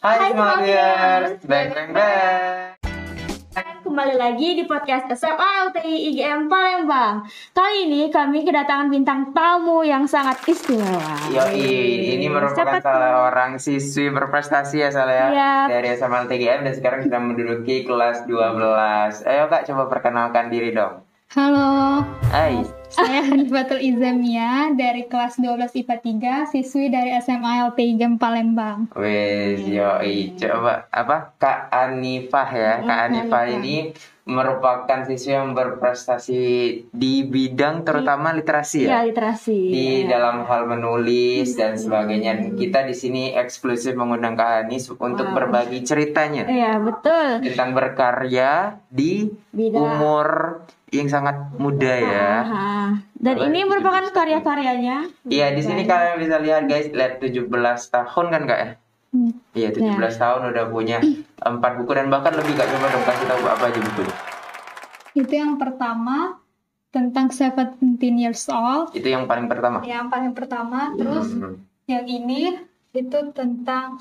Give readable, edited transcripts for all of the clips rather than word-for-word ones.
Hai Smalliers, back. Kembali lagi di podcast SMA LTI IGM Palembang. Kali ini kami kedatangan bintang tamu yang sangat istimewa. Yoi, ini merupakan salah orang siswi berprestasi ya Saleh ya, dari SMA LTI IGM dan sekarang sudah menduduki kelas 12. Ayo Kak, coba perkenalkan diri dong. Halo, Hai. saya Hanifatul Izamia dari kelas 12 IPA 3, siswi dari SMA LTI IGM Palembang. Wes, yoi, coba Kak Anifah ya. Kak Anifah ini merupakan siswa yang berprestasi di bidang terutama literasi ya. Ya, literasi. Di dalam hal menulis dan sebagainya. Kita di sini eksklusif mengundang Kak Anis untuk berbagi ceritanya. Iya, betul. Tentang berkarya di umur yang sangat muda ya. Dan ini merupakan karya-karyanya. Iya, di sini kalian bisa lihat guys, lihat 17 tahun kan Kak ya? Iya, 17 tahun udah punya 4 buku dan bahkan lebih. Kak, coba dong kasih tahu apa aja bukunya. Itu yang pertama tentang 17 years old. Itu yang paling pertama. Yang paling pertama, terus yang ini itu tentang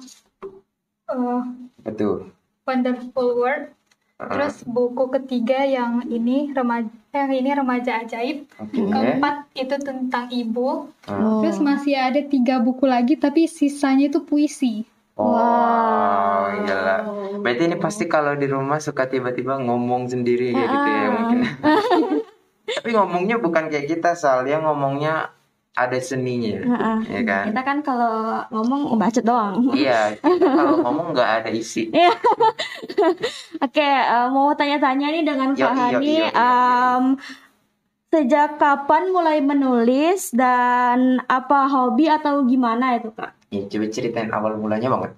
Betul. Wonderful World. Terus buku ketiga yang ini remaja ajaib. Keempat itu tentang ibu. Terus masih ada 3 buku lagi tapi sisanya itu puisi. Wow, gila. Berarti ini pasti kalau di rumah suka tiba-tiba ngomong sendiri kayak gitu ya mungkin. Tapi ngomongnya bukan kayak kita, soalnya ngomongnya ada seninya, ya kan? Kita kan kalau ngomong bacot doang. Iya, kalau ngomong nggak ada isi. Oke, mau tanya-tanya nih dengan Kak Hani. Sejak kapan mulai menulis dan apa hobi atau gimana itu Kak? Ya, coba ceritain awal mulanya banget.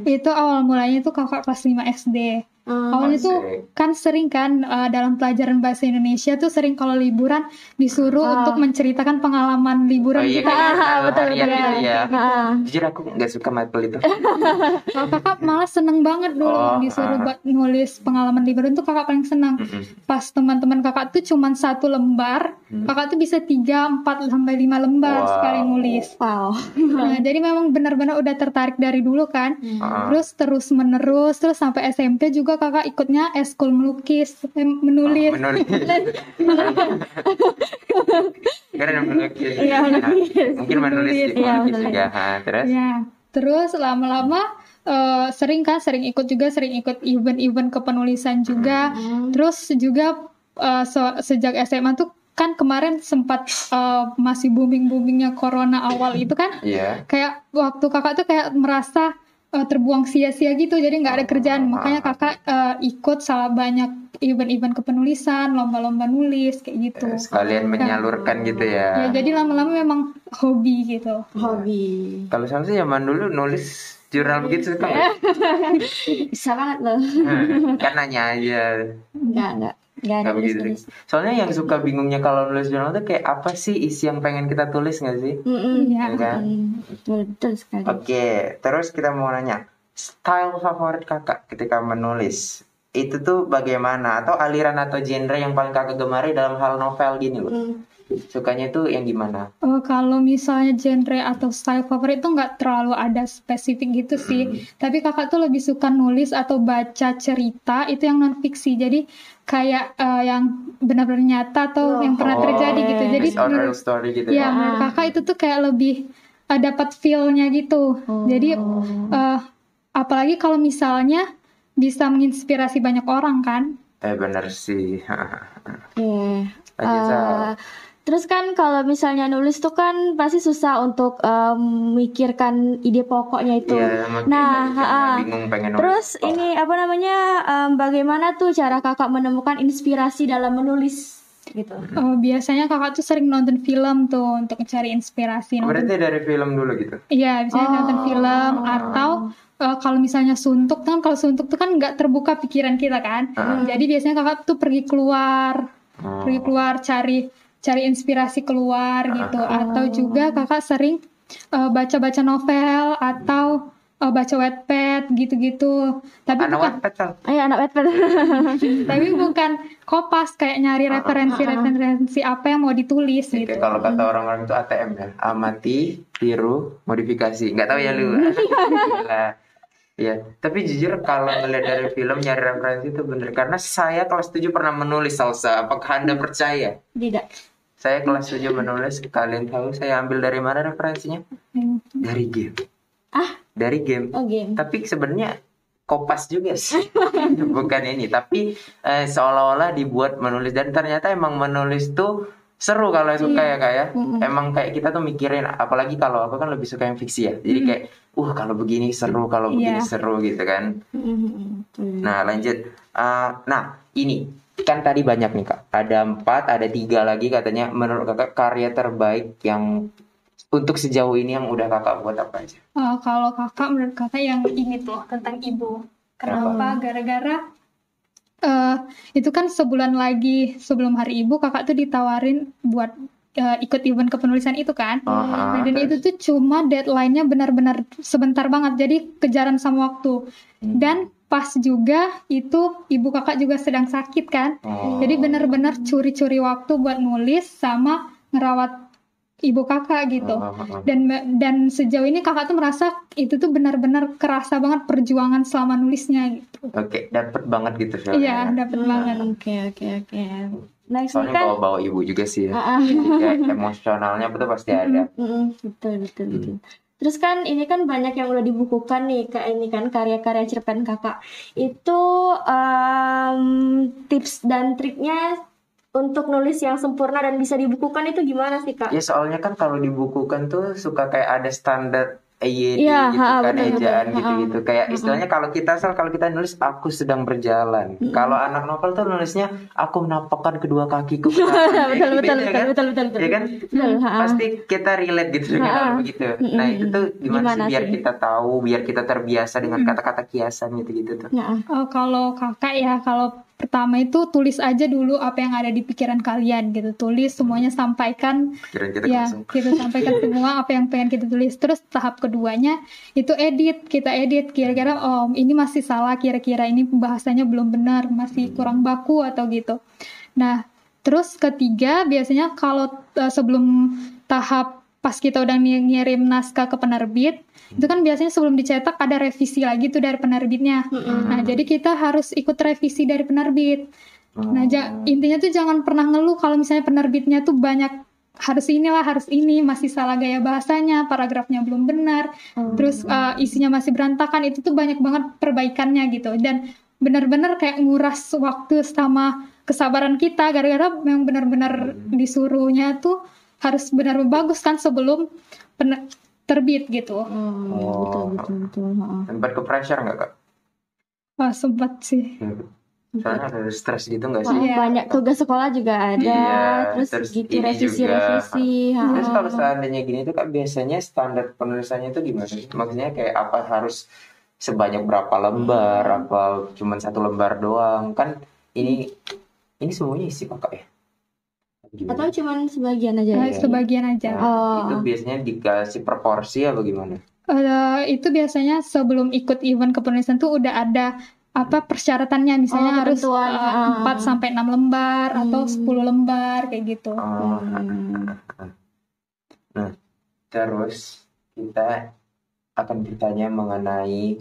Itu awal mulanya itu kakak kelas 5 SD. Awalnya tuh kan sering kan dalam pelajaran bahasa Indonesia tuh sering kalau liburan disuruh untuk menceritakan pengalaman liburan kita. Betul. Ya. Jujur aku nggak suka materi itu. Kalau kakak malah seneng banget dulu disuruh buat nulis pengalaman liburan tuh kakak paling senang. Pas teman-teman kakak tuh cuman 1 lembar, kakak tuh bisa 3, 4 sampai 5 lembar sekali nulis. Wow. Nah, jadi memang benar-benar udah tertarik dari dulu kan. Terus menerus sampai SMP juga kakak ikutnya eskul menulis. Menulis. Mungkin menulis juga. Terus? Ya, terus lama-lama sering ikut event-event kepenulisan juga. Terus juga sejak SMA tuh kan kemarin sempat masih boomingnya corona awal itu kan. Kayak waktu kakak tuh kayak merasa terbuang sia-sia gitu, jadi nggak ada kerjaan, makanya kakak ikut salah banyak event-event kepenulisan, lomba-lomba nulis kayak gitu. Sekalian menyalurkan gitu ya. Ya, jadi lama-lama memang hobi gitu. Hobi. Kalau saya sih zaman dulu nulis jurnal begitu suka. Bisa banget loh. Kan nanya aja. Enggak begitu. Soalnya yang suka bingungnya kalau nulis jurnal tuh kayak apa sih isi yang pengen kita tulis nggak sih? Iya. Kan? Betul sekali. Oke, terus kita mau nanya, style favorit kakak ketika menulis itu tuh bagaimana? Atau aliran atau genre yang paling kakak gemari dalam hal novel gini loh? Sukanya tuh yang gimana? Kalau misalnya genre atau style favorit tuh nggak terlalu ada spesifik gitu sih. Tapi kakak tuh lebih suka nulis atau baca cerita itu yang non fiksi. Jadi kayak yang benar-benar nyata atau yang pernah terjadi gitu. Jadi real story gitu ya. Menurut kakak itu tuh kayak lebih dapat feel-nya gitu. Jadi apalagi kalau misalnya bisa menginspirasi banyak orang kan. Bener sih. Terus kan kalau misalnya nulis tuh kan pasti susah untuk memikirkan ide pokoknya itu. Bingung pengen nulis. Terus ini bagaimana tuh cara kakak menemukan inspirasi dalam menulis gitu? Biasanya kakak tuh sering nonton film tuh untuk cari inspirasi. Berarti dari film dulu gitu? Iya, biasanya nonton film atau kalau misalnya suntuk kan, kalau suntuk tuh kan nggak terbuka pikiran kita kan. Jadi biasanya kakak tuh pergi keluar cari inspirasi keluar gitu. Atau juga kakak sering baca-baca novel atau baca Wattpad Wattpad gitu-gitu. Tapi Anak bukan Wattpad tau. Ayo anak Wattpad. tapi bukan kopas kayak nyari referensi apa yang mau ditulis Kayak gitu. kalau kata orang-orang itu ATM ya, amati, tiru, modifikasi. Nggak tahu ya lu. Gila. Ya, tapi jujur kalau ngeliat dari film nyari referensi itu bener. Karena saya kelas 7 pernah menulis salsa. Apakah Anda percaya? Tidak. Saya kelas 7 menulis, kalian tahu saya ambil dari mana referensinya? Dari game. Dari game. Oh game. Tapi sebenarnya kopas juga sih. Bukan ini, tapi seolah-olah dibuat menulis dan ternyata emang menulis tuh seru kalau suka ya Kak ya. Emang kayak kita tuh mikirin, apalagi kalau aku kan lebih suka yang fiksi ya. Jadi kayak kalau begini seru, kalau begini seru gitu kan. Nah, lanjut. Nah, ini kan tadi banyak nih Kak. Ada 4, ada 3 lagi katanya menurut Kakak karya terbaik yang untuk sejauh ini yang udah Kakak buat apa aja? Kalau Kakak, menurut Kakak yang ini tuh tentang ibu. Kenapa? Gara-gara itu kan sebulan lagi sebelum hari ibu Kakak tuh ditawarin buat ikut event kepenulisan itu kan. Nah, dan itu tuh cuma deadline-nya benar-benar sebentar banget, jadi kejaran sama waktu. Dan pas juga itu ibu Kakak juga sedang sakit kan. Jadi benar-benar curi-curi waktu buat nulis sama ngerawat ibu Kakak gitu. Dan sejauh ini Kakak tuh merasa itu tuh benar-benar kerasa banget perjuangan selama nulisnya gitu. Oke, dapet banget gitu filmnya. Iya, dapet banget. Oke. Next Soalnya kan. bawa ibu juga sih ya. Jadi kayak emosionalnya betul pasti ada. Betul. Terus kan ini kan banyak yang udah dibukukan nih, kayak ini kan karya-karya cerpen Kakak. Itu tips dan triknya untuk nulis yang sempurna dan bisa dibukukan itu gimana sih Kak? Ya soalnya kan kalau dibukukan tuh suka kayak ada standar EYD Iya, gitu kan, betul. ejaan gitu-gitu. Kayak istilahnya kalau kita nulis aku sedang berjalan. Kalau anak novel tuh nulisnya aku menapakkan kedua kakiku. betul. Ya kan? Pasti kita relate gitu dengan hal begitu. Nah, itu tuh gimana sih biar sih? kita tahu, biar kita terbiasa dengan kata-kata kiasan gitu-gitu tuh. Kalau Kakak ya, kalau pertama itu tulis aja dulu apa yang ada di pikiran kalian gitu. Tulis semuanya, sampaikan. Pikiran kita Ya, langsung. kita sampaikan semua apa yang pengen kita tulis. Terus tahap keduanya itu kita edit kira-kira ini masih salah, kira-kira ini bahasanya belum benar, masih kurang baku atau gitu. Nah, terus ketiga biasanya kalau sebelum tahap pas kita udah ngirim naskah ke penerbit, itu kan biasanya sebelum dicetak ada revisi lagi tuh dari penerbitnya. Nah, jadi kita harus ikut revisi dari penerbit. Nah, intinya tuh jangan pernah ngeluh kalau misalnya penerbitnya tuh banyak harus inilah, harus ini, masih salah gaya bahasanya, paragrafnya belum benar, terus isinya masih berantakan, itu tuh banyak banget perbaikannya gitu. Dan benar-benar kayak nguras waktu sama kesabaran kita, gara-gara yang benar-benar disuruhnya tuh harus benar-benar bagus kan sebelum terbit gitu. Betul. Sempat ke pressure nggak Kak? Wah, sempat sih. Soalnya ada stres gitu nggak sih? Banyak tugas sekolah juga ada, Iya, terus gitu ini revisi. Terus kalau seandainya gini tuh Kak, biasanya standar penulisannya itu gimana sih? Maksudnya kayak apa, harus sebanyak berapa lembar, apa cuma 1 lembar doang? Kan ini semuanya isi Kakak ya? Gimana? Atau cuman sebagian aja? Sebagian aja. Itu biasanya dikasih proporsi apa gimana? Itu biasanya sebelum ikut event kepenulisan tuh udah ada persyaratannya, misalnya harus 4 sampai 6 lembar atau 10 lembar kayak gitu. Nah, terus kita akan bertanya mengenai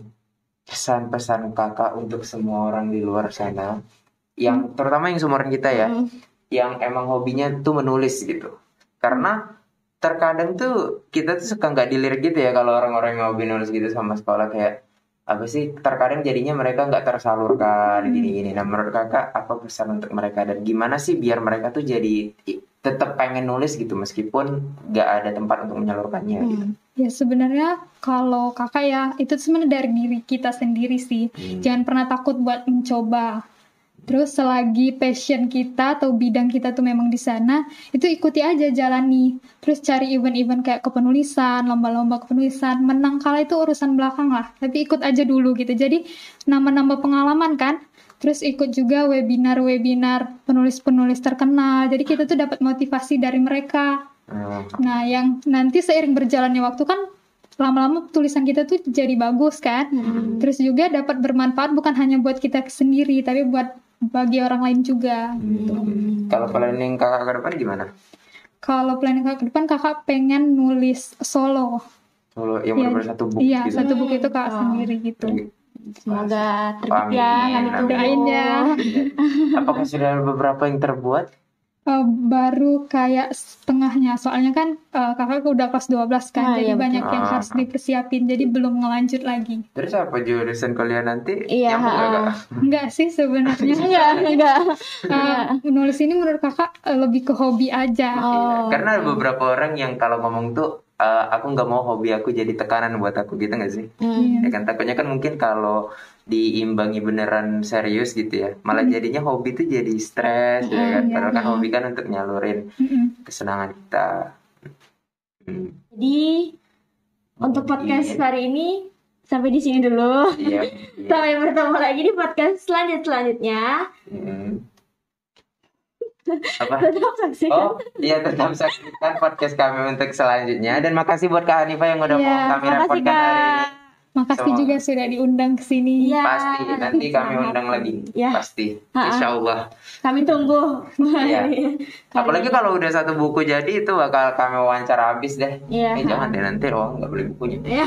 pesan-pesan Kakak untuk semua orang di luar sana, yang terutama yang seumuran kita ya, yang emang hobinya tuh menulis gitu. Karena terkadang tuh kita tuh suka nggak dilirik gitu ya kalau orang-orang yang hobi nulis gitu sama sekolah, kayak apa sih, terkadang jadinya mereka nggak tersalurkan gini-gini. Nah, menurut Kakak apa pesan untuk mereka, dan gimana sih biar mereka tuh jadi tetap pengen nulis gitu meskipun nggak ada tempat untuk menyalurkannya gitu? Ya sebenarnya kalau Kakak ya itu sebenarnya dari diri kita sendiri sih. Jangan pernah takut buat mencoba. Terus selagi passion kita atau bidang kita tuh memang di sana, itu ikuti aja, jalani. Terus cari event-event kayak kepenulisan, lomba-lomba kepenulisan, menang kalah itu urusan belakang lah. Tapi ikut aja dulu gitu. Jadi nambah-nambah pengalaman kan. Terus ikut juga webinar-webinar penulis-penulis terkenal. Jadi kita tuh dapat motivasi dari mereka. Nah, yang nanti seiring berjalannya waktu kan lama-lama tulisan kita tuh jadi bagus kan. Terus juga dapat bermanfaat bukan hanya buat kita sendiri tapi buat bagi orang lain juga. Kalau planning kakak ke depan gimana? Kalau planning kakak ke depan, kakak pengen nulis solo. Kalau yang benar-benar satu buku Iya, gitu. satu buku itu kakak sendiri gitu. Semoga terbit ya, Amin, kami amin. tunggu. Doain ya. Apakah sudah ada beberapa yang terbuat? Baru kayak setengahnya, soalnya kan kakak udah kelas 12 kan, Ah, jadi iya, banyak betul. yang harus dipersiapin, jadi belum ngelanjut lagi. Terus apa jurusan kuliah nanti? Iya, Nyambung nggak, Kak? Enggak sih sebenarnya. Enggak. Menulis ini menurut kakak lebih ke hobi aja. Iya, karena ada beberapa orang yang kalau ngomong tuh aku nggak mau hobi aku jadi tekanan buat aku gitu nggak sih? Iya. Ya kan takutnya kan mungkin kalau diimbangi beneran serius gitu ya, malah jadinya hobi tuh jadi stres ya kan? Iya. Padahal kan hobi kan untuk nyalurin kesenangan kita. Jadi untuk podcast hari ini sampai di sini dulu. Iya. Sampai bertemu lagi di podcast selanjutnya. Apa? Tetap saksikan. Oh, iya tetap saksikan podcast kami untuk selanjutnya dan makasih buat Kak Hanifah yang udah Iya, mau kami makasih, repotkan hari ini. Kak. Makasih Semoga- juga sudah diundang ke sini. Iya. Pasti nanti kami undang lagi. Ya. Pasti. Insya Allah. Kami tunggu. Iya. Apalagi kalau udah satu buku jadi itu bakal kami wawancara habis deh. Iya. Jangan deh nanti nggak beli bukunya. Ya.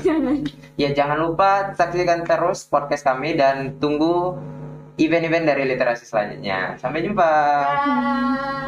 Jangan. Ya jangan lupa saksikan terus podcast kami dan tunggu event-event dari literasi selanjutnya. Sampai jumpa. Bye.